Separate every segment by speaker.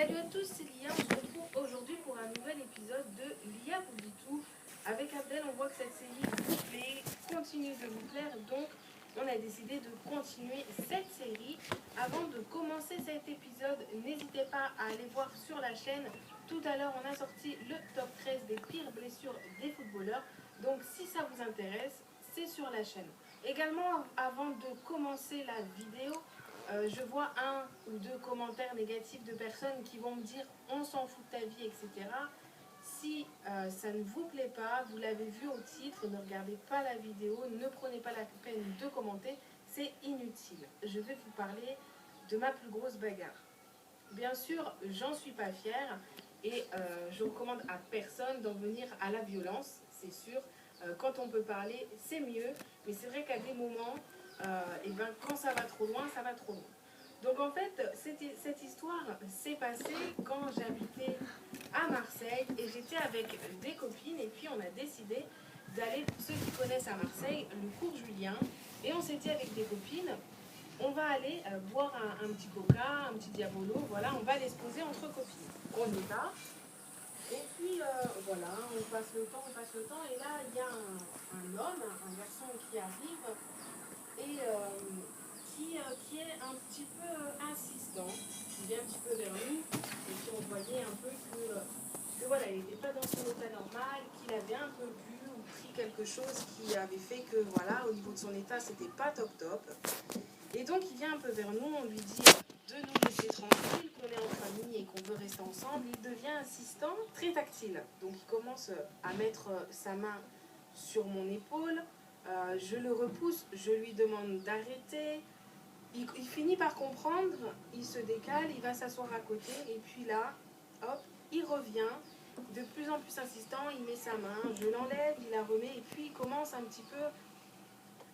Speaker 1: Salut à tous, c'est Lia. On se retrouve aujourd'hui pour un nouvel épisode de Lia vous dit tout. Avec Abdel, on voit que cette série vous plaît, continue de vous plaire, donc on a décidé de continuer cette série. Avant de commencer cet épisode, n'hésitez pas à aller voir sur la chaîne. Tout à l'heure, on a sorti le top 13 des pires blessures des footballeurs. Donc si ça vous intéresse, c'est sur la chaîne. Également, avant de commencer la vidéo, je vois un ou deux commentaires négatifs de personnes qui vont me dire on s'en fout de ta vie, etc. Si ça ne vous plaît pas, vous l'avez vu au titre, ne regardez pas la vidéo, ne prenez pas la peine de commenter, c'est inutile. Je vais vous parler de ma plus grosse bagarre. Bien sûr, j'en suis pas fière et je recommande à personne d'en venir à la violence, c'est sûr. Quand on peut parler, c'est mieux, mais c'est vrai qu'à des moments, quand ça va trop loin, ça va trop loin. Donc en fait, cette histoire s'est passée quand j'habitais à Marseille et j'étais avec des copines et puis on a décidé d'aller, ceux qui connaissent à Marseille, le cours Julien, et on s'est dit avec des copines, on va aller boire un petit coca, un petit diabolo, voilà, on va aller se poser entre copines. On y va. Et puis voilà, on passe le temps, et là il y a un homme, un garçon qui arrive et qui est un petit peu insistant, qui vient un petit peu vers nous, et puis on voyait un peu que voilà, il n'était pas dans son état normal, qu'il avait un peu bu ou pris quelque chose qui avait fait que voilà, au niveau de son état, c'était pas top top. Et donc il vient un peu vers nous, on lui dit de nous laisser tranquille, qu'on est en famille et qu'on veut rester ensemble. Il devient insistant, très tactile. Donc il commence à mettre sa main sur mon épaule. Je le repousse, je lui demande d'arrêter. Il finit par comprendre, il se décale, il va s'asseoir à côté. Et puis là, hop, il revient. De plus en plus insistant, il met sa main, je l'enlève, il la remet. Et puis il commence un petit peu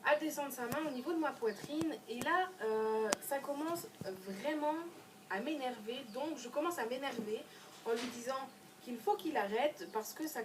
Speaker 1: à descendre sa main au niveau de ma poitrine. Et là, ça commence vraiment à m'énerver. Donc, je commence à m'énerver en lui disant qu'il faut qu'il arrête parce que ça